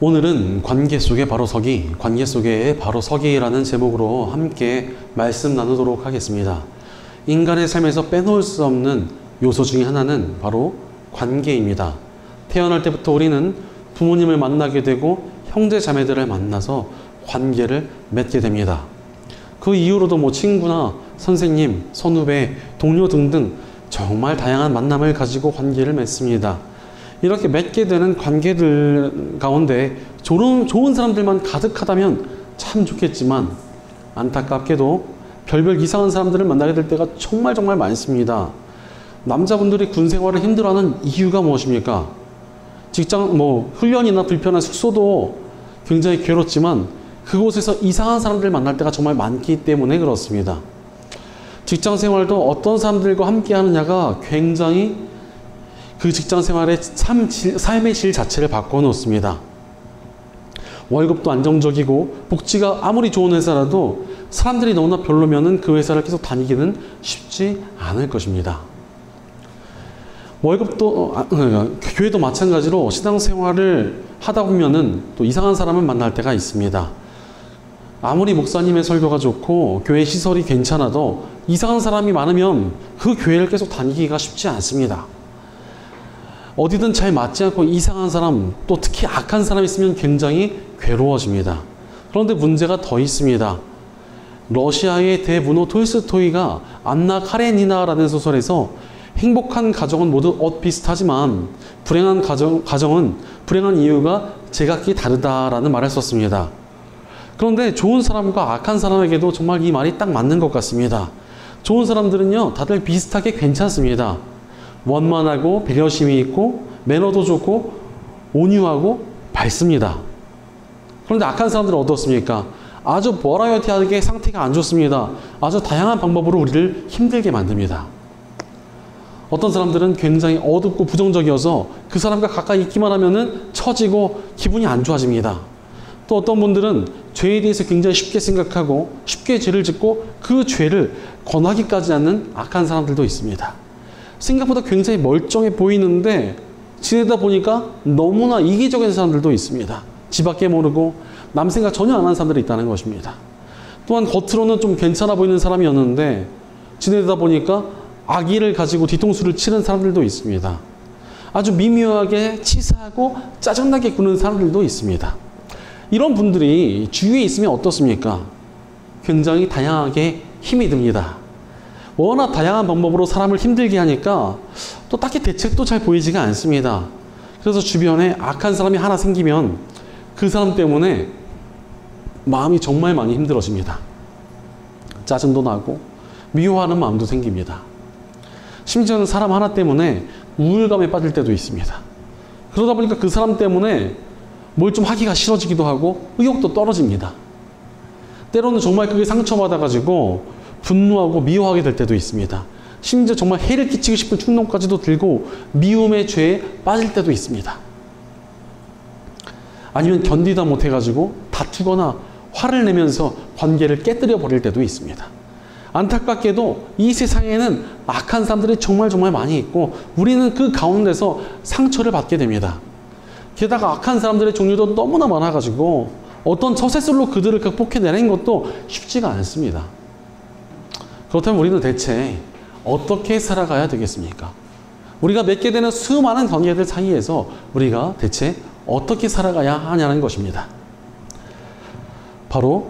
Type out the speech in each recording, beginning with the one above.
오늘은 관계 속에 바로 서기, 관계 속에 바로 서기라는 제목으로 함께 말씀 나누도록 하겠습니다. 인간의 삶에서 빼놓을 수 없는 요소 중에 하나는 바로 관계입니다. 태어날 때부터 우리는 부모님을 만나게 되고 형제 자매들을 만나서 관계를 맺게 됩니다. 그 이후로도 친구나 선생님, 선후배, 동료 등등 정말 다양한 만남을 가지고 관계를 맺습니다. 이렇게 맺게 되는 관계들 가운데 좋은 사람들만 가득하다면 참 좋겠지만 안타깝게도 별별 이상한 사람들을 만나게 될 때가 정말 많습니다. 남자분들이 군 생활을 힘들어하는 이유가 무엇입니까? 직장 훈련이나 불편한 숙소도 굉장히 괴롭지만 그곳에서 이상한 사람들 만날 때가 정말 많기 때문에 그렇습니다. 직장 생활도 어떤 사람들과 함께 하느냐가 굉장히 그 직장 생활의 삶의 질 자체를 바꿔놓습니다. 월급도 안정적이고 복지가 아무리 좋은 회사라도 사람들이 너무나 별로면은 그 회사를 계속 다니기는 쉽지 않을 것입니다. 교회도 마찬가지로 신앙생활을 하다 보면은 또 이상한 사람을 만날 때가 있습니다. 아무리 목사님의 설교가 좋고 교회 시설이 괜찮아도 이상한 사람이 많으면 그 교회를 계속 다니기가 쉽지 않습니다. 어디든 잘 맞지 않고 이상한 사람, 또 특히 악한 사람이 있으면 굉장히 괴로워집니다. 그런데 문제가 더 있습니다. 러시아의 대문호 톨스토이가 안나 카레니나라는 소설에서 행복한 가정은 모두 비슷하지만 불행한 가정은 불행한 이유가 제각기 다르다라는 말을 썼습니다. 그런데 좋은 사람과 악한 사람에게도 정말 이 말이 딱 맞는 것 같습니다. 좋은 사람들은요, 다들 비슷하게 괜찮습니다. 원만하고 배려심이 있고 매너도 좋고 온유하고 밝습니다. 그런데 악한 사람들은 어떻습니까? 아주 버라이어티하게 상태가 안 좋습니다. 아주 다양한 방법으로 우리를 힘들게 만듭니다. 어떤 사람들은 굉장히 어둡고 부정적이어서 그 사람과 가까이 있기만 하면은 처지고 기분이 안 좋아집니다. 또 어떤 분들은 죄에 대해서 굉장히 쉽게 생각하고 쉽게 죄를 짓고 그 죄를 권하기까지 하는 악한 사람들도 있습니다. 생각보다 굉장히 멀쩡해 보이는데 지내다 보니까 너무나 이기적인 사람들도 있습니다. 지 밖에 모르고 남 생각 전혀 안 하는 사람들이 있다는 것입니다. 또한 겉으로는 좀 괜찮아 보이는 사람이었는데 지내다 보니까 악의를 가지고 뒤통수를 치는 사람들도 있습니다. 아주 미묘하게 치사하고 짜증나게 구는 사람들도 있습니다. 이런 분들이 주위에 있으면 어떻습니까? 굉장히 다양하게 힘이 듭니다. 워낙 다양한 방법으로 사람을 힘들게 하니까 또 딱히 대책도 잘 보이지가 않습니다. 그래서 주변에 악한 사람이 하나 생기면 그 사람 때문에 마음이 정말 많이 힘들어집니다. 짜증도 나고 미워하는 마음도 생깁니다. 심지어는 사람 하나 때문에 우울감에 빠질 때도 있습니다. 그러다 보니까 그 사람 때문에 뭘 좀 하기가 싫어지기도 하고 의욕도 떨어집니다. 때로는 정말 그게 상처받아가지고 분노하고 미워하게 될 때도 있습니다. 심지어 정말 해를 끼치고 싶은 충동까지도 들고 미움의 죄에 빠질 때도 있습니다. 아니면 견디다 못해가지고 다투거나 화를 내면서 관계를 깨뜨려 버릴 때도 있습니다. 안타깝게도 이 세상에는 악한 사람들이 정말 많이 있고 우리는 그 가운데서 상처를 받게 됩니다. 게다가 악한 사람들의 종류도 너무나 많아가지고 어떤 처세술로 그들을 극복해내는 것도 쉽지가 않습니다. 그렇다면 우리는 대체 어떻게 살아가야 되겠습니까? 우리가 맺게 되는 수많은 관계들 사이에서 우리가 대체 어떻게 살아가야 하냐는 것입니다. 바로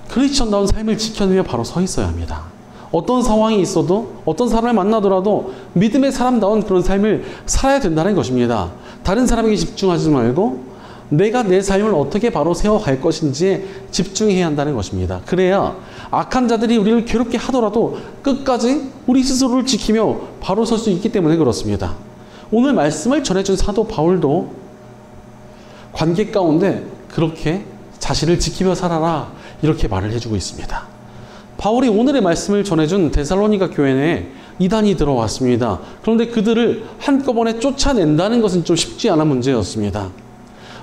크리스천다운 삶을 지켜내며 바로 서 있어야 합니다. 어떤 상황이 있어도 어떤 사람을 만나더라도 믿음의 사람다운 그런 삶을 살아야 된다는 것입니다. 다른 사람에게 집중하지 말고 내가 내 삶을 어떻게 바로 세워갈 것인지에 집중해야 한다는 것입니다. 그래야 악한 자들이 우리를 괴롭게 하더라도 끝까지 우리 스스로를 지키며 바로 설 수 있기 때문에 그렇습니다. 오늘 말씀을 전해준 사도 바울도 관계 가운데 그렇게 자신을 지키며 살아라 이렇게 말을 해주고 있습니다. 바울이 오늘의 말씀을 전해준 데살로니가 교회에 이단이 들어왔습니다. 그런데 그들을 한꺼번에 쫓아낸다는 것은 좀 쉽지 않은 문제였습니다.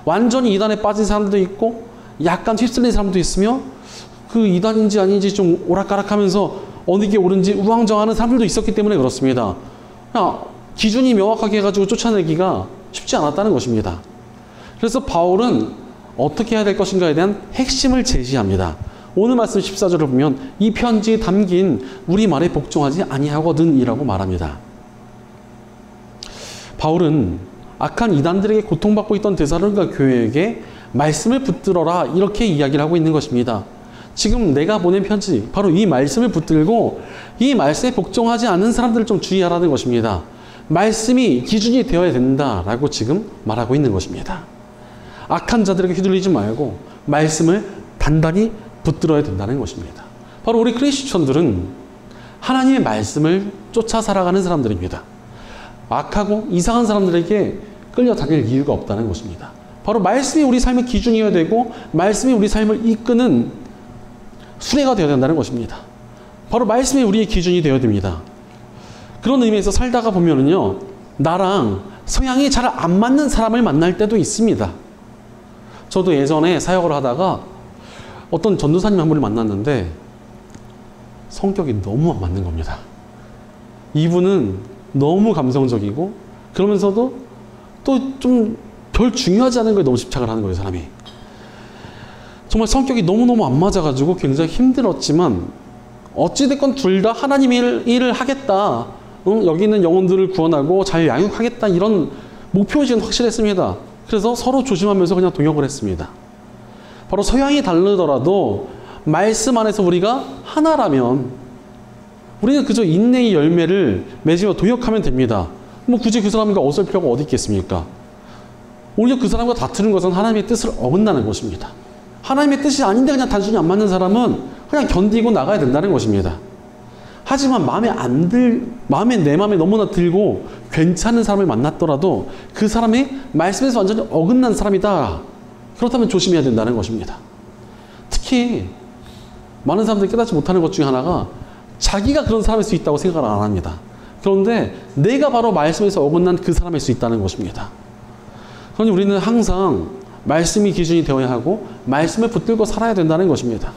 완전히 이단에 빠진 사람도 있고 약간 휩쓸린 사람도 있으며 그 이단인지 아닌지 좀 오락가락하면서 어느 게 옳은지 우왕좌왕하는 사람들도 있었기 때문에 그렇습니다. 기준이 명확하게 해가지고 쫓아내기가 쉽지 않았다는 것입니다. 그래서 바울은 어떻게 해야 될 것인가에 대한 핵심을 제시합니다. 오늘 말씀 14절을 보면 이 편지에 담긴 우리 말에 복종하지 아니하거든 이라고 말합니다. 바울은 악한 이단들에게 고통받고 있던 데살로니가 교회에게 말씀을 붙들어라 이렇게 이야기를 하고 있는 것입니다. 지금 내가 보낸 편지, 바로 이 말씀을 붙들고 이 말씀에 복종하지 않는 사람들을 좀 주의하라는 것입니다. 말씀이 기준이 되어야 된다라고 지금 말하고 있는 것입니다. 악한 자들에게 휘둘리지 말고 말씀을 단단히 붙들어야 된다는 것입니다. 바로 우리 크리스천들은 하나님의 말씀을 쫓아 살아가는 사람들입니다. 악하고 이상한 사람들에게 끌려다닐 이유가 없다는 것입니다. 바로 말씀이 우리 삶의 기준이어야 되고 말씀이 우리 삶을 이끄는 수레가 되어야 된다는 것입니다. 바로 말씀이 우리의 기준이 되어야 됩니다. 그런 의미에서 살다가 보면은요, 나랑 성향이 잘 안 맞는 사람을 만날 때도 있습니다. 저도 예전에 사역을 하다가 어떤 전도사님 한 분을 만났는데 성격이 너무 안 맞는 겁니다. 이분은 너무 감성적이고 그러면서도 또 좀 별 중요하지 않은 거에 너무 집착을 하는 거예요, 사람이. 정말 성격이 너무너무 안 맞아가지고 굉장히 힘들었지만 어찌됐건 둘 다 하나님의 일을 하겠다. 여기 있는 영혼들을 구원하고 잘 양육하겠다. 이런 목표의식은 확실했습니다. 그래서 서로 조심하면서 그냥 동역을 했습니다. 바로 서양이 다르더라도 말씀 안에서 우리가 하나라면 우리는 그저 인내의 열매를 맺으며 동역하면 됩니다. 뭐 굳이 그 사람과 어설프가 어디 있겠습니까? 오히려 그 사람과 다투는 것은 하나님의 뜻을 어긋나는 것입니다. 하나님의 뜻이 아닌데 그냥 단순히 안 맞는 사람은 그냥 견디고 나가야 된다는 것입니다. 하지만 내 마음에 너무나 들고 괜찮은 사람을 만났더라도 그 사람이 말씀에서 완전히 어긋난 사람이다. 그렇다면 조심해야 된다는 것입니다. 특히 많은 사람들이 깨닫지 못하는 것 중에 하나가 자기가 그런 사람일 수 있다고 생각을 안 합니다. 그런데 내가 바로 말씀에서 어긋난 그 사람일 수 있다는 것입니다. 그러니 우리는 항상 말씀이 기준이 되어야 하고 말씀을 붙들고 살아야 된다는 것입니다.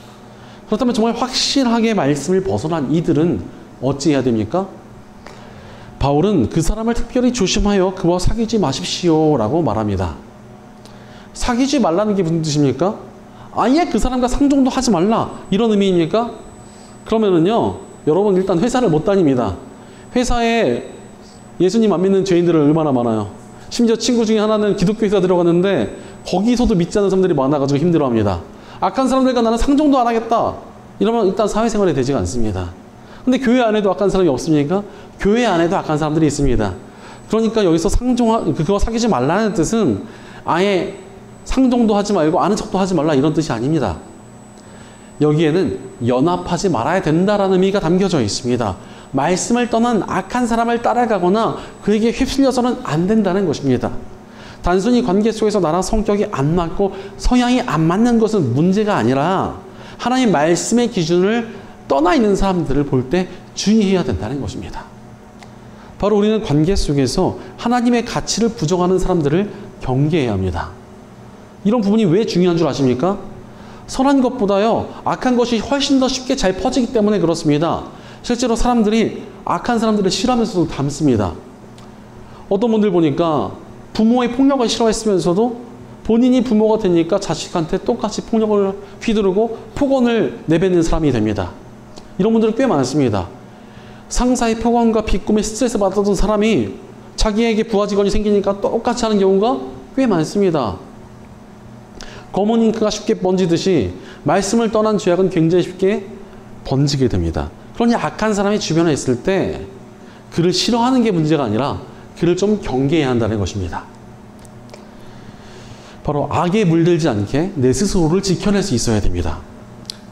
그렇다면 정말 확실하게 말씀을 벗어난 이들은 어찌해야 됩니까? 바울은 그 사람을 특별히 조심하여 그와 사귀지 마십시오 라고 말합니다. 사귀지 말라는 게 무슨 뜻입니까? 아예 그 사람과 상종도 하지 말라 이런 의미입니까? 그러면은요, 여러분 일단 회사를 못 다닙니다. 회사에 예수님 안 믿는 죄인들은 얼마나 많아요. 심지어 친구 중에 하나는 기독교 회사 들어갔는데 거기서도 믿지 않는 사람들이 많아가지고 힘들어합니다. 악한 사람들과 나는 상종도 안 하겠다 이러면 일단 사회생활이 되지가 않습니다. 근데 교회 안에도 악한 사람이 없습니까? 교회 안에도 악한 사람들이 있습니다. 그러니까 여기서 그거 사귀지 말라는 뜻은 아예 상종도 하지 말고 아는 척도 하지 말라 이런 뜻이 아닙니다. 여기에는 연합하지 말아야 된다라는 의미가 담겨져 있습니다. 말씀을 떠난 악한 사람을 따라가거나 그에게 휩쓸려서는 안 된다는 것입니다. 단순히 관계 속에서 나랑 성격이 안 맞고 성향이 안 맞는 것은 문제가 아니라 하나님 말씀의 기준을 떠나 있는 사람들을 볼 때 주의해야 된다는 것입니다. 바로 우리는 관계 속에서 하나님의 가치를 부정하는 사람들을 경계해야 합니다. 이런 부분이 왜 중요한 줄 아십니까? 선한 것보다요, 악한 것이 훨씬 더 쉽게 잘 퍼지기 때문에 그렇습니다. 실제로 사람들이 악한 사람들을 싫어하면서도 닮습니다. 어떤 분들 보니까 부모의 폭력을 싫어했으면서도 본인이 부모가 되니까 자식한테 똑같이 폭력을 휘두르고 폭언을 내뱉는 사람이 됩니다. 이런 분들은 꽤 많습니다. 상사의 폭언과 비꿈에 스트레스 받았던 사람이 자기에게 부하 직원이 생기니까 똑같이 하는 경우가 꽤 많습니다. 검은 잉크가 쉽게 번지듯이 말씀을 떠난 죄악은 굉장히 쉽게 번지게 됩니다. 그러니 악한 사람이 주변에 있을 때 그를 싫어하는 게 문제가 아니라 그를 좀 경계해야 한다는 것입니다. 바로 악에 물들지 않게 내 스스로를 지켜낼 수 있어야 됩니다.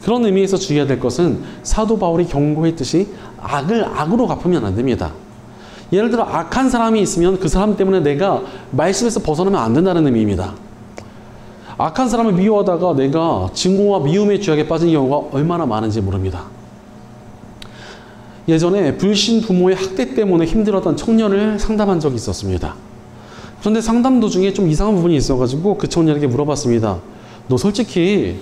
그런 의미에서 주의해야 될 것은 사도 바울이 경고했듯이 악을 악으로 갚으면 안 됩니다. 예를 들어 악한 사람이 있으면 그 사람 때문에 내가 말씀에서 벗어나면 안 된다는 의미입니다. 악한 사람을 미워하다가 내가 증오와 미움의 죄악에 빠진 경우가 얼마나 많은지 모릅니다. 예전에 불신 부모의 학대 때문에 힘들었던 청년을 상담한 적이 있었습니다. 그런데 상담 도중에 좀 이상한 부분이 있어가지고 그 청년에게 물어봤습니다. 너 솔직히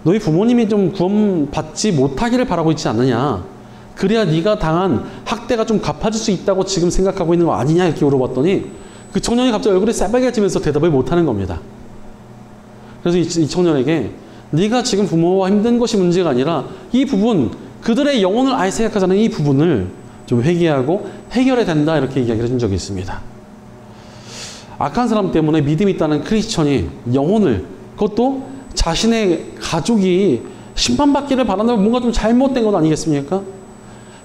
너희 부모님이 좀 구원받지 못하기를 바라고 있지 않느냐? 그래야 네가 당한 학대가 좀 갚아질 수 있다고 지금 생각하고 있는 거 아니냐? 이렇게 물어봤더니 그 청년이 갑자기 얼굴이 새빨개지면서 대답을 못하는 겁니다. 그래서 이 청년에게 네가 지금 부모와 힘든 것이 문제가 아니라 이 부분, 그들의 영혼을 아예 생각하자는 이 부분을 좀 회개하고 해결해야 된다, 이렇게 이야기를 해준 적이 있습니다. 악한 사람 때문에 믿음이 있다는 크리스천이 영혼을, 그것도 자신의 가족이 심판받기를 바란다면 뭔가 좀 잘못된 건 아니겠습니까?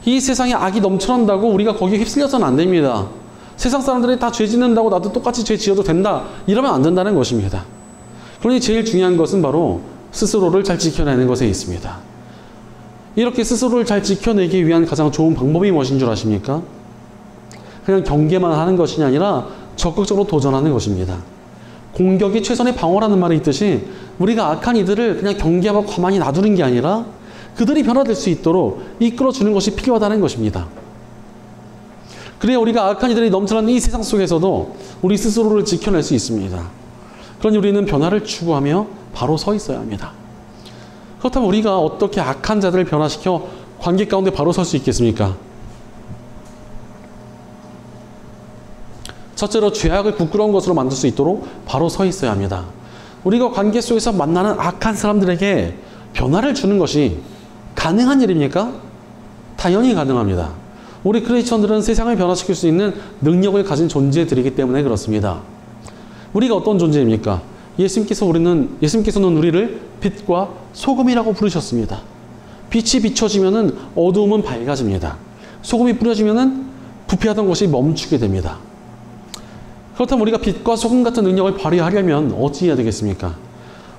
이 세상에 악이 넘쳐난다고 우리가 거기에 휩쓸려서는 안 됩니다. 세상 사람들이 다 죄 짓는다고 나도 똑같이 죄 지어도 된다, 이러면 안 된다는 것입니다. 그러니 제일 중요한 것은 바로 스스로를 잘 지켜내는 것에 있습니다. 이렇게 스스로를 잘 지켜내기 위한 가장 좋은 방법이 무엇인 줄 아십니까? 그냥 경계만 하는 것이 아니라 적극적으로 도전하는 것입니다. 공격이 최선의 방어라는 말이 있듯이 우리가 악한 이들을 그냥 경계하고 가만히 놔두는 게 아니라 그들이 변화될 수 있도록 이끌어주는 것이 필요하다는 것입니다. 그래야 우리가 악한 이들이 넘쳐나는 이 세상 속에서도 우리 스스로를 지켜낼 수 있습니다. 그러니 우리는 변화를 추구하며 바로 서 있어야 합니다. 그렇다면 우리가 어떻게 악한 자들을 변화시켜 관계 가운데 바로 설 수 있겠습니까? 첫째로 죄악을 부끄러운 것으로 만들 수 있도록 바로 서 있어야 합니다. 우리가 관계 속에서 만나는 악한 사람들에게 변화를 주는 것이 가능한 일입니까? 당연히 가능합니다. 우리 크리스천들은 세상을 변화시킬 수 있는 능력을 가진 존재들이기 때문에 그렇습니다. 우리가 어떤 존재입니까? 예수님께서는 우리를 빛과 소금이라고 부르셨습니다. 빛이 비춰지면은 어두움은 밝아집니다. 소금이 뿌려지면은 부패하던 것이 멈추게 됩니다. 그렇다면 우리가 빛과 소금 같은 능력을 발휘하려면 어찌 해야 되겠습니까?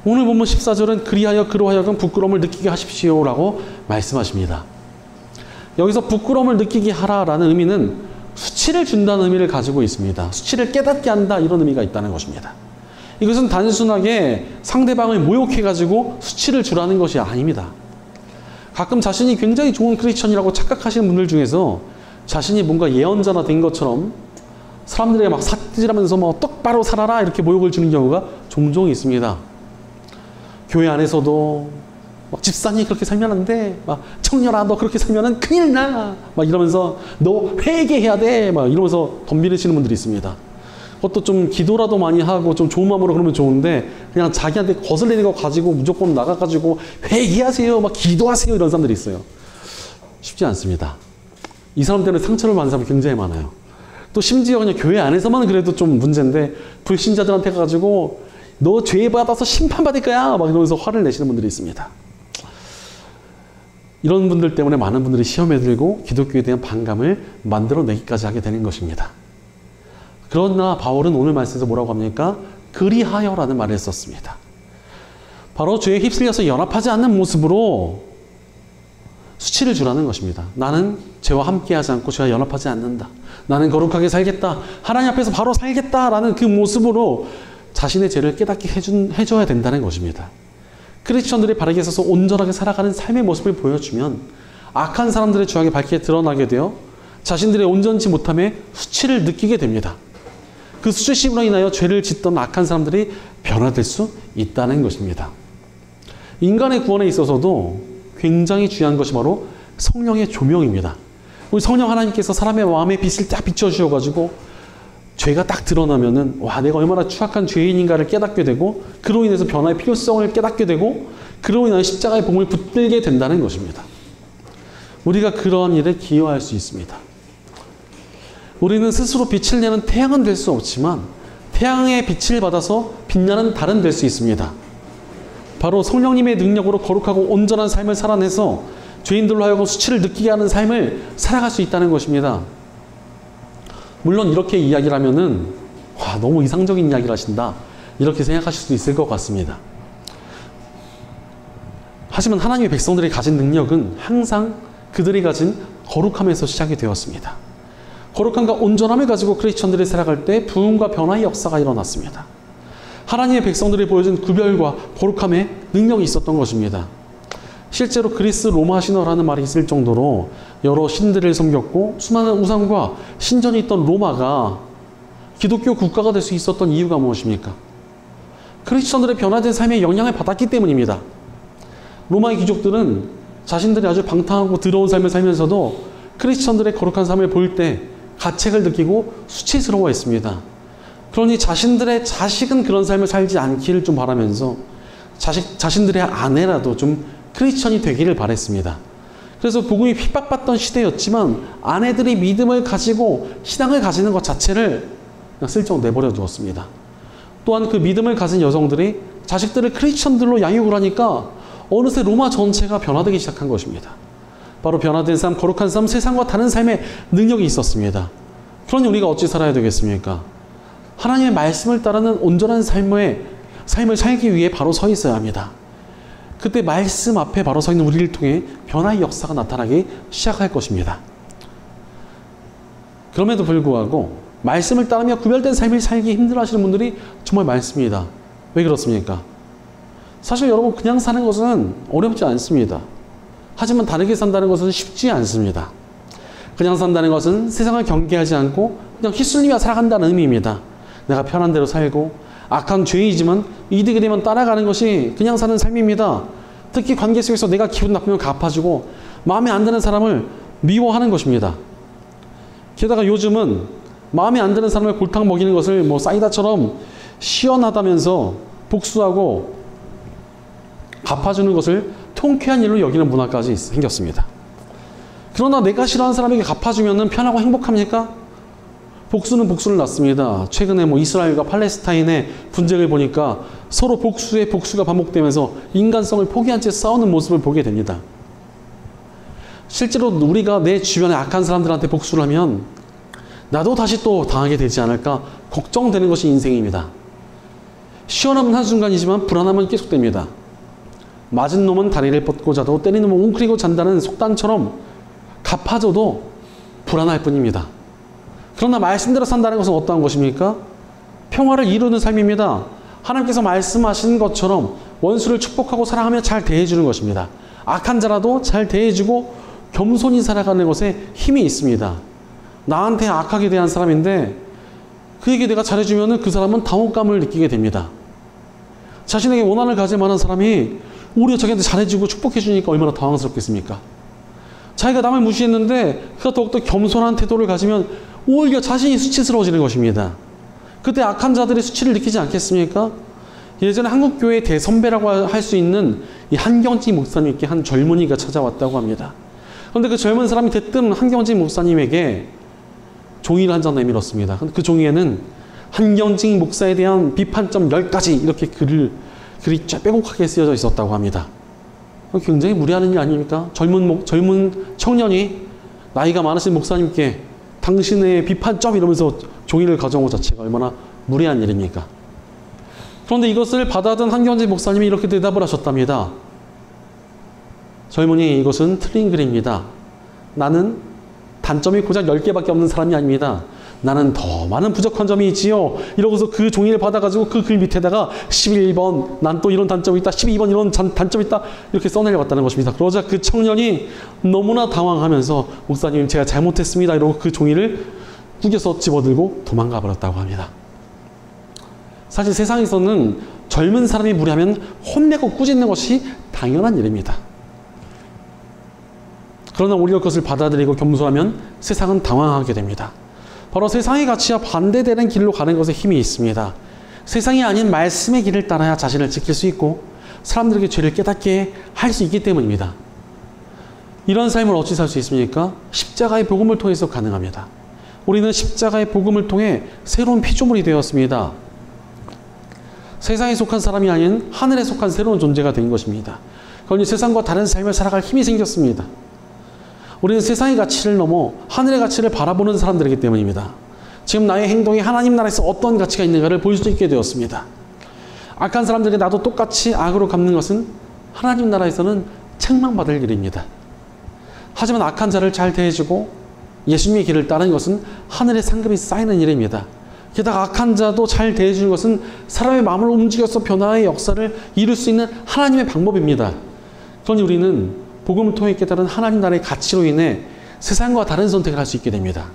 오늘 본문 14절은 그리하여 그로 하여금 부끄러움을 느끼게 하십시오라고 말씀하십니다. 여기서 부끄러움을 느끼게 하라라는 의미는 수치를 준다는 의미를 가지고 있습니다. 수치를 깨닫게 한다, 이런 의미가 있다는 것입니다. 이것은 단순하게 상대방을 모욕해가지고 수치를 주라는 것이 아닙니다. 가끔 자신이 굉장히 좋은 크리스천이라고 착각하시는 분들 중에서 자신이 뭔가 예언자나 된 것처럼 사람들에게 막 삿질하면서 뭐 똑바로 살아라, 이렇게 모욕을 주는 경우가 종종 있습니다. 교회 안에서도 막 집사님 그렇게 살면 안 돼, 막 청년아 너 그렇게 살면은 큰일 나, 막 이러면서 너 회개해야 돼, 막 이러면서 덤비시는 분들이 있습니다. 그것도 좀 기도라도 많이 하고 좀 좋은 마음으로 그러면 좋은데 그냥 자기한테 거슬리는 거 가지고 무조건 나가가지고 회개하세요, 막 기도하세요, 이런 사람들이 있어요. 쉽지 않습니다. 이 사람들은 상처를 받는 사람이 굉장히 많아요. 또 심지어 그냥 교회 안에서만 그래도 좀 문제인데 불신자들한테 가가지고 너 죄 받아서 심판받을 거야, 막 이러면서 화를 내시는 분들이 있습니다. 이런 분들 때문에 많은 분들이 시험에 들고 기독교에 대한 반감을 만들어내기까지 하게 되는 것입니다. 그러나 바울은 오늘 말씀에서 뭐라고 합니까? 그리하여라는 말을 썼습니다. 바로 죄에 휩쓸려서 연합하지 않는 모습으로 수치를 주라는 것입니다. 나는 죄와 함께하지 않고 죄와 연합하지 않는다. 나는 거룩하게 살겠다. 하나님 앞에서 바로 살겠다라는 그 모습으로 자신의 죄를 깨닫게 해줘야 된다는 것입니다. 크리스천들이 바르게 서서 온전하게 살아가는 삶의 모습을 보여주면 악한 사람들의 죄악이 밝게 드러나게 되어 자신들의 온전치 못함에 수치를 느끼게 됩니다. 그 수치심으로 인하여 죄를 짓던 악한 사람들이 변화될 수 있다는 것입니다. 인간의 구원에 있어서도 굉장히 중요한 것이 바로 성령의 조명입니다. 우리 성령 하나님께서 사람의 마음의 빛을 딱 비춰주셔가지고 죄가 딱 드러나면은 와, 내가 얼마나 추악한 죄인인가를 깨닫게 되고 그로 인해서 변화의 필요성을 깨닫게 되고 그로 인하여 십자가의 복음을 붙들게 된다는 것입니다. 우리가 그러한 일에 기여할 수 있습니다. 우리는 스스로 빛을 내는 태양은 될 수 없지만 태양의 빛을 받아서 빛나는 달은 될 수 있습니다. 바로 성령님의 능력으로 거룩하고 온전한 삶을 살아내서 죄인들로 하여금 수치를 느끼게 하는 삶을 살아갈 수 있다는 것입니다. 물론 이렇게 이야기를 하면은 와, 너무 이상적인 이야기를 하신다, 이렇게 생각하실 수도 있을 것 같습니다. 하지만 하나님의 백성들이 가진 능력은 항상 그들이 가진 거룩함에서 시작이 되었습니다. 거룩함과 온전함을 가지고 크리스천들이 살아갈 때 부흥과 변화의 역사가 일어났습니다. 하나님의 백성들이 보여준 구별과 거룩함의 능력이 있었던 것입니다. 실제로 그리스 로마 신화라는 말이 있을 정도로 여러 신들을 섬겼고 수많은 우상과 신전이 있던 로마가 기독교 국가가 될 수 있었던 이유가 무엇입니까? 크리스천들의 변화된 삶에 영향을 받았기 때문입니다. 로마의 귀족들은 자신들이 아주 방탕하고 더러운 삶을 살면서도 크리스천들의 거룩한 삶을 볼 때 가책을 느끼고 수치스러워했습니다. 그러니 자신들의 자식은 그런 삶을 살지 않기를 좀 바라면서 자신들의 아내라도 좀 크리스천이 되기를 바랬습니다. 그래서 복음이 핍박받던 시대였지만 아내들이 믿음을 가지고 신앙을 가지는 것 자체를 그냥 슬쩍 내버려 두었습니다. 또한 그 믿음을 가진 여성들이 자식들을 크리스천들로 양육을 하니까 어느새 로마 전체가 변화되기 시작한 것입니다. 바로 변화된 삶, 거룩한 삶, 세상과 다른 삶의 능력이 있었습니다. 그러니 우리가 어찌 살아야 되겠습니까? 하나님의 말씀을 따르는 온전한 삶을 살기 위해 바로 서 있어야 합니다. 그때 말씀 앞에 바로 서 있는 우리를 통해 변화의 역사가 나타나기 시작할 것입니다. 그럼에도 불구하고 말씀을 따르며 구별된 삶을 살기 힘들어하시는 분들이 정말 많습니다. 왜 그렇습니까? 사실 여러분 그냥 사는 것은 어렵지 않습니다. 하지만 다르게 산다는 것은 쉽지 않습니다. 그냥 산다는 것은 세상을 경계하지 않고 그냥 휘둘리며 살아간다는 의미입니다. 내가 편한 대로 살고 악한 죄이지만 이득이 되면 따라가는 것이 그냥 사는 삶입니다. 특히 관계 속에서 내가 기분 나쁘면 갚아주고 마음에 안 드는 사람을 미워하는 것입니다. 게다가 요즘은 마음에 안 드는 사람을 골탕 먹이는 것을 사이다처럼 시원하다면서 복수하고 갚아주는 것을 통쾌한 일로 여기는 문화까지 생겼습니다. 그러나 내가 싫어하는 사람에게 갚아주면 편하고 행복합니까? 복수는 복수를 낳습니다. 최근에 이스라엘과 팔레스타인의 분쟁을 보니까 서로 복수에 복수가 반복되면서 인간성을 포기한 채 싸우는 모습을 보게 됩니다. 실제로 우리가 내 주변에 악한 사람들한테 복수를 하면 나도 다시 또 당하게 되지 않을까 걱정되는 것이 인생입니다. 시원함은 한순간이지만 불안함은 계속됩니다. 맞은 놈은 다리를 뻗고 자도 때리는 놈은 웅크리고 잔다는 속담처럼 갚아줘도 불안할 뿐입니다. 그러나 말씀대로 산다는 것은 어떠한 것입니까? 평화를 이루는 삶입니다. 하나님께서 말씀하신 것처럼 원수를 축복하고 사랑하며 잘 대해주는 것입니다. 악한 자라도 잘 대해주고 겸손히 살아가는 것에 힘이 있습니다. 나한테 악하게 대한 사람인데 그에게 내가 잘해주면 그 사람은 당혹감을 느끼게 됩니다. 자신에게 원한을 가질 만한 사람이 오히려 자기한테 잘해주고 축복해주니까 얼마나 당황스럽겠습니까? 자기가 남을 무시했는데 그가 더욱더 겸손한 태도를 가지면 오히려 자신이 수치스러워지는 것입니다. 그때 악한 자들의 수치를 느끼지 않겠습니까? 예전에 한국교회의 대선배라고 할 수 있는 이 한경직 목사님께 한 젊은이가 찾아왔다고 합니다. 그런데 그 젊은 사람이 대뜸 한경직 목사님에게 종이를 한 장 내밀었습니다. 그 종이에는 한경직 목사에 대한 비판점 10가지 이렇게 글이 빼곡하게 쓰여져 있었다고 합니다. 굉장히 무례하는 일 아닙니까? 젊은 청년이 나이가 많으신 목사님께 당신의 비판점 이러면서 종이를 가져온 것 자체가 얼마나 무례한 일입니까? 그런데 이것을 받아든 한경직 목사님이 이렇게 대답을 하셨답니다. 젊은이, 이것은 틀린 글입니다. 나는 단점이 고작 10개밖에 없는 사람이 아닙니다. 나는 더 많은 부족한 점이 있지요. 이러고서 그 종이를 받아가지고 그 글 밑에다가 11번 난 또 이런 단점이 있다. 12번 이런 단점이 있다. 이렇게 써내려왔다는 것입니다. 그러자 그 청년이 너무나 당황하면서 목사님 제가 잘못했습니다. 이러고 그 종이를 구겨서 집어들고 도망가 버렸다고 합니다. 사실 세상에서는 젊은 사람이 무례하면 혼내고 꾸짖는 것이 당연한 일입니다. 그러나 우리가 그것을 받아들이고 겸손하면 세상은 당황하게 됩니다. 바로 세상의 가치와 반대되는 길로 가는 것에 힘이 있습니다. 세상이 아닌 말씀의 길을 따라야 자신을 지킬 수 있고 사람들에게 죄를 깨닫게 할 수 있기 때문입니다. 이런 삶을 어찌 살 수 있습니까? 십자가의 복음을 통해서 가능합니다. 우리는 십자가의 복음을 통해 새로운 피조물이 되었습니다. 세상에 속한 사람이 아닌 하늘에 속한 새로운 존재가 된 것입니다. 그러니 세상과 다른 삶을 살아갈 힘이 생겼습니다. 우리는 세상의 가치를 넘어 하늘의 가치를 바라보는 사람들이기 때문입니다. 지금 나의 행동이 하나님 나라에서 어떤 가치가 있는가를 볼 수 있게 되었습니다. 악한 사람들에게 나도 똑같이 악으로 갚는 것은 하나님 나라에서는 책망받을 일입니다. 하지만 악한 자를 잘 대해주고 예수님의 길을 따르는 것은 하늘의 상급이 쌓이는 일입니다. 게다가 악한 자도 잘 대해주는 것은 사람의 마음을 움직여서 변화의 역사를 이룰 수 있는 하나님의 방법입니다. 그러니 우리는 복음을 통해 깨달은 하나님 나라의 가치로 인해 세상과 다른 선택을 할 수 있게 됩니다.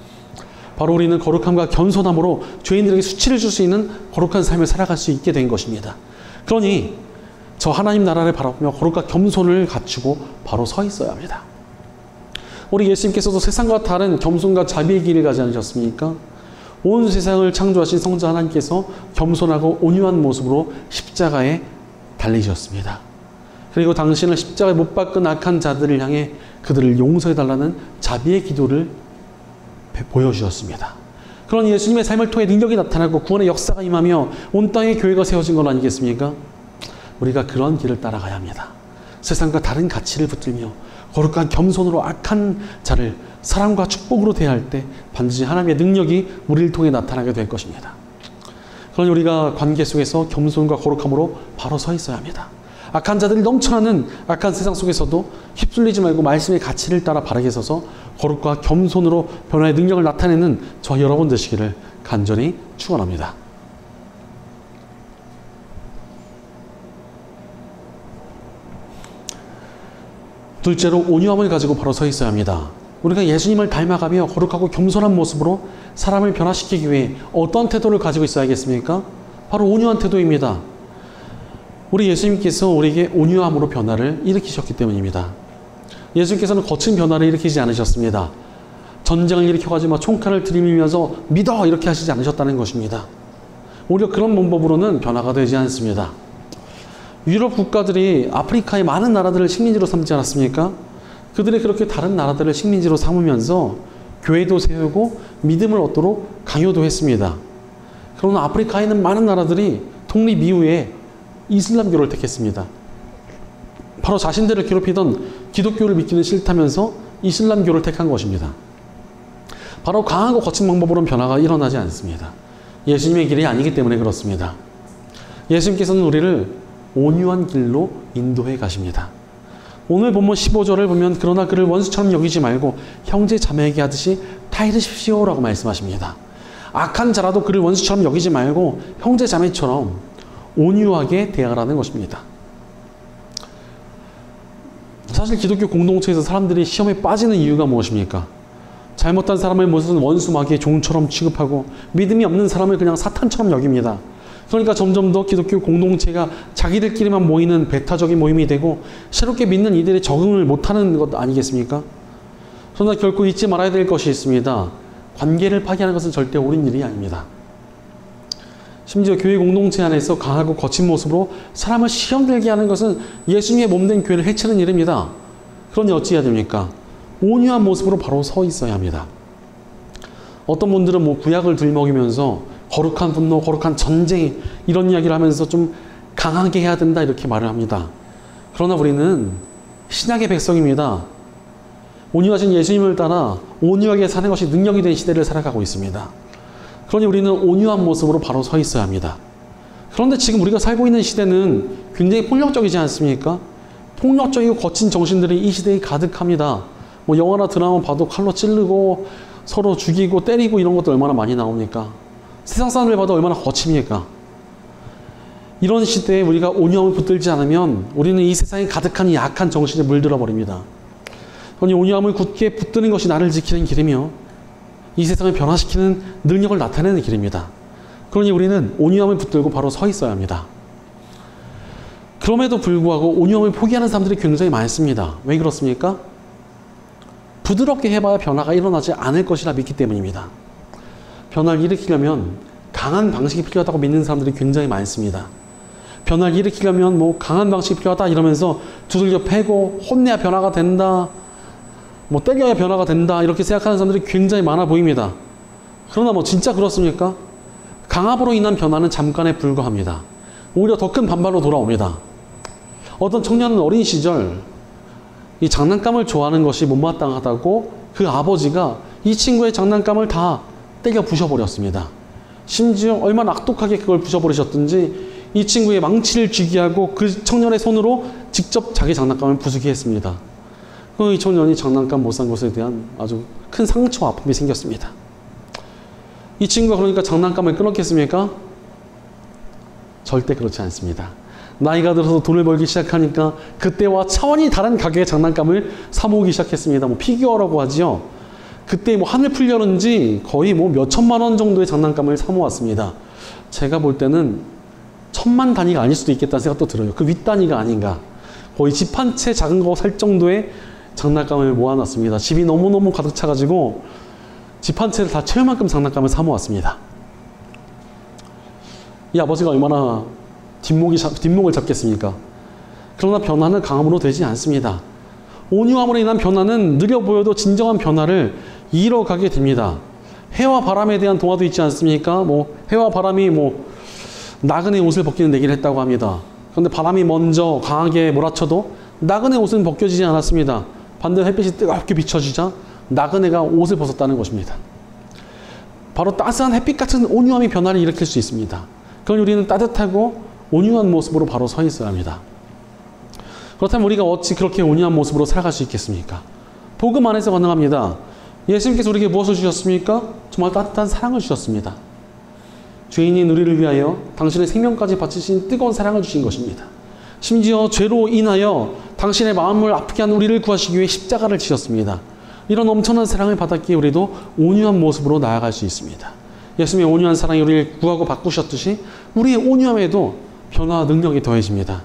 바로 우리는 거룩함과 겸손함으로 죄인들에게 수치를 줄 수 있는 거룩한 삶을 살아갈 수 있게 된 것입니다. 그러니 저 하나님 나라를 바라보며 거룩과 겸손을 갖추고 바로 서 있어야 합니다. 우리 예수님께서도 세상과 다른 겸손과 자비의 길을 가지 않으셨습니까? 온 세상을 창조하신 성자 하나님께서 겸손하고 온유한 모습으로 십자가에 달리셨습니다. 그리고 당신을 십자가에 못 박은 악한 자들을 향해 그들을 용서해달라는 자비의 기도를 보여주셨습니다. 그런 예수님의 삶을 통해 능력이 나타나고 구원의 역사가 임하며 온 땅에 교회가 세워진 건 아니겠습니까? 우리가 그런 길을 따라가야 합니다. 세상과 다른 가치를 붙들며 거룩한 겸손으로 악한 자를 사랑과 축복으로 대할 때 반드시 하나님의 능력이 우리를 통해 나타나게 될 것입니다. 그러니 우리가 관계 속에서 겸손과 거룩함으로 바로 서 있어야 합니다. 악한 자들이 넘쳐나는 악한 세상 속에서도 휩쓸리지 말고 말씀의 가치를 따라 바르게 서서 거룩과 겸손으로 변화의 능력을 나타내는 저 여러분 되시기를 간절히 축원합니다. 둘째로 온유함을 가지고 바로 서 있어야 합니다. 우리가 예수님을 닮아가며 거룩하고 겸손한 모습으로 사람을 변화시키기 위해 어떤 태도를 가지고 있어야겠습니까? 바로 온유한 태도입니다. 우리 예수님께서 우리에게 온유함으로 변화를 일으키셨기 때문입니다. 예수님께서는 거친 변화를 일으키지 않으셨습니다. 전쟁을 일으켜가지고 총칼을 들이밀면서 믿어 이렇게 하시지 않으셨다는 것입니다. 오히려 그런 방법으로는 변화가 되지 않습니다. 유럽 국가들이 아프리카의 많은 나라들을 식민지로 삼지 않았습니까? 그들이 그렇게 다른 나라들을 식민지로 삼으면서 교회도 세우고 믿음을 얻도록 강요도 했습니다. 그러나 아프리카에 있는 많은 나라들이 독립 이후에 이슬람교를 택했습니다. 바로 자신들을 괴롭히던 기독교를 믿기는 싫다면서 이슬람교를 택한 것입니다. 바로 강하고 거친 방법으로는 변화가 일어나지 않습니다. 예수님의 길이 아니기 때문에 그렇습니다. 예수님께서는 우리를 온유한 길로 인도해 가십니다. 오늘 본문 15절을 보면 그러나 그를 원수처럼 여기지 말고 형제 자매에게 하듯이 타이르십시오 라고 말씀하십니다. 악한 자라도 그를 원수처럼 여기지 말고 형제 자매처럼 온유하게 대하라는 것입니다. 사실 기독교 공동체에서 사람들이 시험에 빠지는 이유가 무엇입니까? 잘못한 사람을 무슨 원수마귀의 종처럼 취급하고 믿음이 없는 사람을 그냥 사탄처럼 여깁니다. 그러니까 점점 더 기독교 공동체가 자기들끼리만 모이는 배타적인 모임이 되고 새롭게 믿는 이들이 적응을 못하는 것 아니겠습니까? 그러나 결코 잊지 말아야 될 것이 있습니다. 관계를 파괴하는 것은 절대 옳은 일이 아닙니다. 심지어 교회 공동체 안에서 강하고 거친 모습으로 사람을 시험 들게 하는 것은 예수님의 몸된 교회를 해치는 일입니다. 그러니 어찌해야 됩니까? 온유한 모습으로 바로 서 있어야 합니다. 어떤 분들은 뭐 구약을 들먹이면서 거룩한 분노, 거룩한 전쟁 이런 이야기를 하면서 좀 강하게 해야 된다 이렇게 말을 합니다. 그러나 우리는 신약의 백성입니다. 온유하신 예수님을 따라 온유하게 사는 것이 능력이 된 시대를 살아가고 있습니다. 그러니 우리는 온유한 모습으로 바로 서 있어야 합니다. 그런데 지금 우리가 살고 있는 시대는 굉장히 폭력적이지 않습니까? 폭력적이고 거친 정신들이 이 시대에 가득합니다. 뭐 영화나 드라마 봐도 칼로 찌르고 서로 죽이고 때리고 이런 것도 얼마나 많이 나옵니까? 세상 사람들 봐도 얼마나 거칩니까? 이런 시대에 우리가 온유함을 붙들지 않으면 우리는 이 세상에 가득한 이 약한 정신에 물들어 버립니다. 그러니 온유함을 굳게 붙드는 것이 나를 지키는 길이며 이 세상을 변화시키는 능력을 나타내는 길입니다. 그러니 우리는 온유함을 붙들고 바로 서 있어야 합니다. 그럼에도 불구하고 온유함을 포기하는 사람들이 굉장히 많습니다. 왜 그렇습니까? 부드럽게 해봐야 변화가 일어나지 않을 것이라 믿기 때문입니다. 변화를 일으키려면 강한 방식이 필요하다고 믿는 사람들이 굉장히 많습니다. 변화를 일으키려면 뭐 강한 방식이 필요하다 이러면서 두들겨 패고 혼내야 변화가 된다, 뭐 때려야 변화가 된다 이렇게 생각하는 사람들이 굉장히 많아 보입니다. 그러나 뭐 진짜 그렇습니까? 강압으로 인한 변화는 잠깐에 불과합니다. 오히려 더 큰 반발로 돌아옵니다. 어떤 청년은 어린 시절 이 장난감을 좋아하는 것이 못마땅하다고 그 아버지가 이 친구의 장난감을 다 때려 부셔버렸습니다. 심지어 얼마나 악독하게 그걸 부셔버리셨든지 이 친구의 망치를 쥐게 하고 그 청년의 손으로 직접 자기 장난감을 부수게 했습니다. 이 청년이 장난감 못 산 것에 대한 아주 큰 상처와 아픔이 생겼습니다. 이 친구가 그러니까 장난감을 끊었겠습니까? 절대 그렇지 않습니다. 나이가 들어서 돈을 벌기 시작하니까 그때와 차원이 다른 가격의 장난감을 사 모으기 시작했습니다. 뭐 피규어라고 하지요. 그때 뭐 한을 풀려는지 거의 뭐 몇 천만 원 정도의 장난감을 사 모았습니다. 제가 볼 때는 1000만 단위가 아닐 수도 있겠다는 생각도 들어요. 그 윗단위가 아닌가. 거의 집 한 채 작은 거 살 정도의 장난감을 모아놨습니다. 집이 너무너무 가득 차가지고 집 한 채를 다 채울 만큼 장난감을 사모았습니다. 이 아버지가 얼마나 뒷목을 잡겠습니까? 그러나 변화는 강함으로 되지 않습니다. 온유함으로 인한 변화는 느려 보여도 진정한 변화를 이뤄가게 됩니다. 해와 바람에 대한 동화도 있지 않습니까? 해와 바람이 나그네 옷을 벗기는 내기를 했다고 합니다. 그런데 바람이 먼저 강하게 몰아쳐도 나그네 옷은 벗겨지지 않았습니다. 반대로 햇빛이 뜨겁게 비춰지자 나그네가 옷을 벗었다는 것입니다. 바로 따스한 햇빛 같은 온유함이 변화를 일으킬 수 있습니다. 그럼 우리는 따뜻하고 온유한 모습으로 바로 서 있어야 합니다. 그렇다면 우리가 어찌 그렇게 온유한 모습으로 살아갈 수 있겠습니까? 복음 안에서 가능합니다. 예수님께서 우리에게 무엇을 주셨습니까? 정말 따뜻한 사랑을 주셨습니다. 죄인인 우리를 위하여 당신의 생명까지 바치신 뜨거운 사랑을 주신 것입니다. 심지어 죄로 인하여 당신의 마음을 아프게 한 우리를 구하시기 위해 십자가를 지셨습니다. 이런 엄청난 사랑을 받았기에 우리도 온유한 모습으로 나아갈 수 있습니다. 예수님의 온유한 사랑이 우리를 구하고 바꾸셨듯이 우리의 온유함에도 변화와 능력이 더해집니다.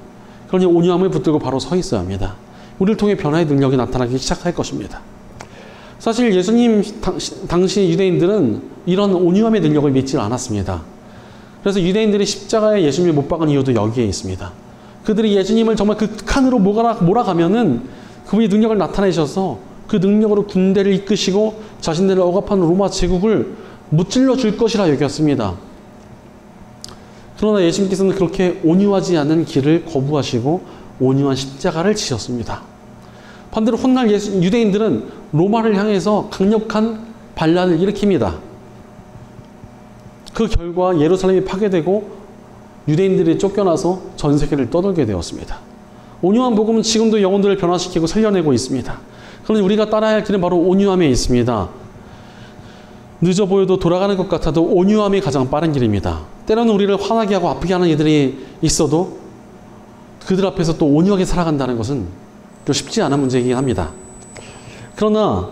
그러니 온유함을 붙들고 바로 서 있어야 합니다. 우리를 통해 변화의 능력이 나타나기 시작할 것입니다. 사실 예수님 당시 유대인들은 이런 온유함의 능력을 믿지 않았습니다. 그래서 유대인들이 십자가에 예수님을 못 박은 이유도 여기에 있습니다. 그들이 예수님을 정말 극한으로 몰아가면은 그분이 능력을 나타내셔서 그 능력으로 군대를 이끄시고 자신들을 억압한 로마 제국을 무찔러 줄 것이라 여겼습니다. 그러나 예수님께서는 그렇게 온유하지 않은 길을 거부하시고 온유한 십자가를 지셨습니다. 반대로 훗날 유대인들은 로마를 향해서 강력한 반란을 일으킵니다. 그 결과 예루살렘이 파괴되고 유대인들이 쫓겨나서 전 세계를 떠돌게 되었습니다. 온유한 복음은 지금도 영혼들을 변화시키고 살려내고 있습니다. 그러니 우리가 따라야 할 길은 바로 온유함에 있습니다. 늦어 보여도 돌아가는 것 같아도 온유함이 가장 빠른 길입니다. 때로는 우리를 화나게 하고 아프게 하는 이들이 있어도 그들 앞에서 또 온유하게 살아간다는 것은 또 쉽지 않은 문제이긴 합니다. 그러나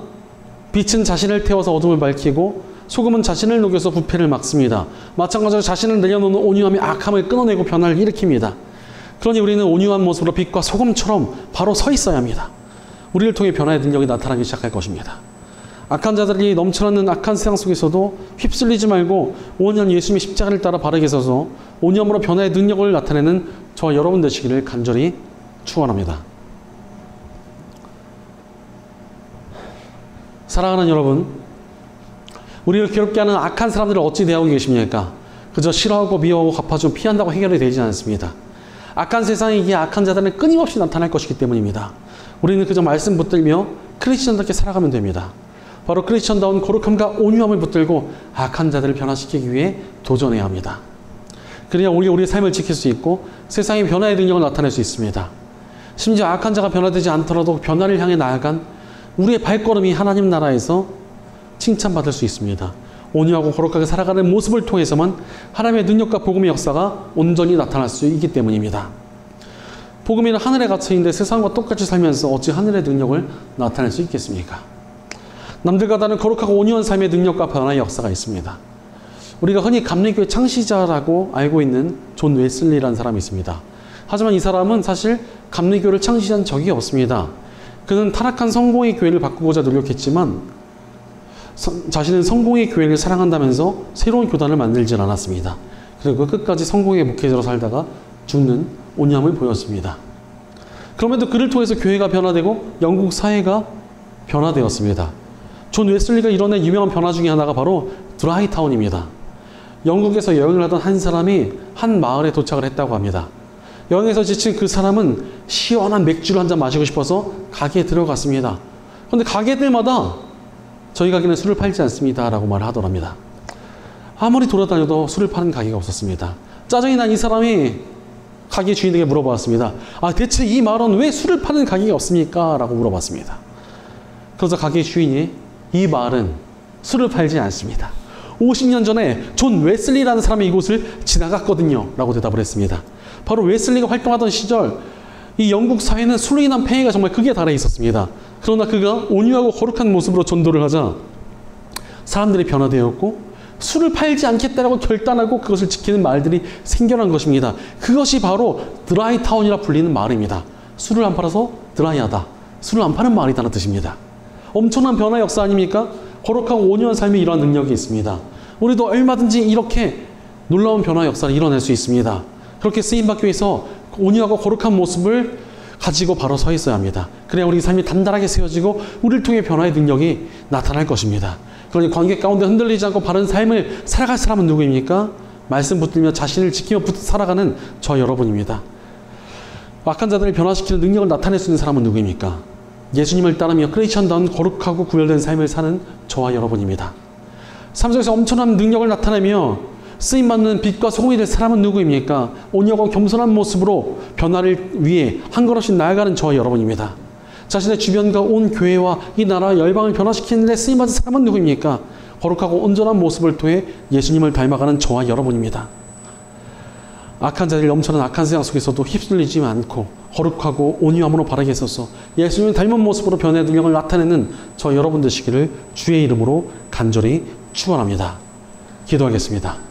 빛은 자신을 태워서 어둠을 밝히고 소금은 자신을 녹여서 부패를 막습니다. 마찬가지로 자신을 내려놓는 온유함이 악함을 끊어내고 변화를 일으킵니다. 그러니 우리는 온유한 모습으로 빛과 소금처럼 바로 서 있어야 합니다. 우리를 통해 변화의 능력이 나타나기 시작할 것입니다. 악한 자들이 넘쳐나는 악한 세상 속에서도 휩쓸리지 말고 온유한 예수님의 십자가를 따라 바르게 서서 온유함으로 변화의 능력을 나타내는 저와 여러분 되시기를 간절히 축원합니다. 사랑하는 여러분, 우리를 괴롭게 하는 악한 사람들을 어찌 대하고 계십니까? 그저 싫어하고 미워하고 갚아주면 피한다고 해결이 되지 않습니다. 악한 세상에 이 악한 자들은 끊임없이 나타날 것이기 때문입니다. 우리는 그저 말씀 붙들며 크리스천답게 살아가면 됩니다. 바로 크리스천다운 거룩함과 온유함을 붙들고 악한 자들을 변화시키기 위해 도전해야 합니다. 그래야 우리의 삶을 지킬 수 있고 세상의 변화의 능력을 나타낼 수 있습니다. 심지어 악한 자가 변화되지 않더라도 변화를 향해 나아간 우리의 발걸음이 하나님 나라에서 칭찬받을 수 있습니다. 온유하고 거룩하게 살아가는 모습을 통해서만 하나님의 능력과 복음의 역사가 온전히 나타날 수 있기 때문입니다. 복음이는 하늘에 갇혀있는데 세상과 똑같이 살면서 어찌 하늘의 능력을 나타낼 수 있겠습니까? 남들과 다른 거룩하고 온유한 삶의 능력과 변화의 역사가 있습니다. 우리가 흔히 감리교회 창시자라고 알고 있는 존 웨슬리라는 사람이 있습니다. 하지만 이 사람은 사실 감리교를 창시한 적이 없습니다. 그는 타락한 성공의 교회를 바꾸고자 노력했지만 자신은 성공의 교회를 사랑한다면서 새로운 교단을 만들진 않았습니다. 그리고 끝까지 성공의 목회자로 살다가 죽는 온유함을 보였습니다. 그럼에도 그를 통해서 교회가 변화되고 영국 사회가 변화되었습니다. 존 웨슬리가 이뤄낸 유명한 변화 중에 하나가 바로 드라이타운입니다. 영국에서 여행을 하던 한 사람이 한 마을에 도착을 했다고 합니다. 여행에서 지친 그 사람은 시원한 맥주를 한 잔 마시고 싶어서 가게에 들어갔습니다. 그런데 가게들마다 저희 가게는 술을 팔지 않습니다 라고 말을 하더랍니다. 아무리 돌아다녀도 술을 파는 가게가 없었습니다. 짜증이 난 이 사람이 가게 주인에게 물어봤습니다. 대체 이 마을은 왜 술을 파는 가게가 없습니까? 라고 물어봤습니다. 그래서 가게 주인이 이 마을은 술을 팔지 않습니다. 50년 전에 존 웨슬리라는 사람이 이곳을 지나갔거든요 라고 대답을 했습니다. 바로 웨슬리가 활동하던 시절 이 영국 사회는 술로 인한 폐해가 정말 극에 달해 있었습니다. 그러나 그가 온유하고 거룩한 모습으로 전도를 하자 사람들이 변화되었고 술을 팔지 않겠다라고 결단하고 그것을 지키는 마을들이 생겨난 것입니다. 그것이 바로 드라이타운이라 불리는 마을입니다. 술을 안 팔아서 드라이하다. 술을 안 파는 마을이라는 뜻입니다. 엄청난 변화 역사 아닙니까? 거룩하고 온유한 삶이 이러한 능력이 있습니다. 우리도 얼마든지 이렇게 놀라운 변화 역사를 이뤄낼 수 있습니다. 그렇게 쓰임받기 위해서 온유하고 거룩한 모습을 가지고 바로 서 있어야 합니다. 그래야 우리 삶이 단단하게 세워지고 우리를 통해 변화의 능력이 나타날 것입니다. 그러니 관계 가운데 흔들리지 않고 바른 삶을 살아갈 사람은 누구입니까? 말씀 붙들며 자신을 지키며 살아가는 저 여러분입니다. 악한 자들을 변화시키는 능력을 나타낼 수 있는 사람은 누구입니까? 예수님을 따르며 크리스천다운 거룩하고 구별된 삶을 사는 저와 여러분입니다. 삶 속에서 엄청난 능력을 나타내며 쓰임받는 빛과 소금이 될 사람은 누구입니까? 온유하고 겸손한 모습으로 변화를 위해 한 걸음씩 나아가는 저와 여러분입니다. 자신의 주변과 온 교회와 이 나라와 열방을 변화시키는 데 쓰임받은 사람은 누구입니까? 거룩하고 온전한 모습을 통해 예수님을 닮아가는 저와 여러분입니다. 악한 자들이 넘쳐난 악한 세상 속에서도 휩쓸리지 않고 거룩하고 온유함으로 바르게 서서 예수님을 닮은 모습으로 변화의 능력을 나타내는 저 여러분 되시기를 주의 이름으로 간절히 축원합니다. 기도하겠습니다.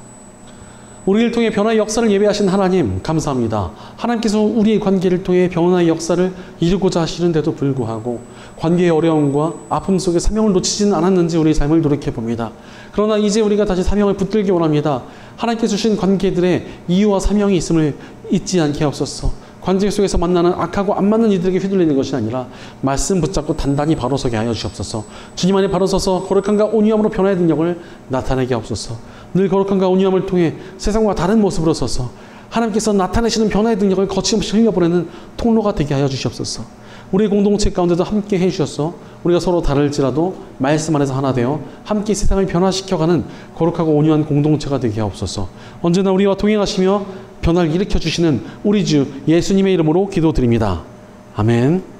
우리를 통해 변화의 역사를 예배하신 하나님 감사합니다. 하나님께서 우리의 관계를 통해 변화의 역사를 이루고자 하시는데도 불구하고 관계의 어려움과 아픔 속에 사명을 놓치지는 않았는지 우리의 삶을 돌이켜봅니다. 그러나 이제 우리가 다시 사명을 붙들기 원합니다. 하나님께 주신 관계들의 이유와 사명이 있음을 잊지 않게 하옵소서. 관계 속에서 만나는 악하고 안 맞는 이들에게 휘둘리는 것이 아니라 말씀 붙잡고 단단히 바로 서게 하여 주옵소서. 주님 안에 바로 서서 거룩함과 온유함으로 변화의 능력을 나타내게 하옵소서. 늘 거룩함과 온유함을 통해 세상과 다른 모습으로 서서 하나님께서 나타내시는 변화의 능력을 거침없이 흘려보내는 통로가 되게 하여 주시옵소서. 우리 공동체 가운데도 함께 해주셔서 우리가 서로 다를지라도 말씀 안에서 하나 되어 함께 세상을 변화시켜가는 거룩하고 온유한 공동체가 되게 하옵소서. 언제나 우리와 동행하시며 변화를 일으켜 주시는 우리 주 예수님의 이름으로 기도드립니다. 아멘.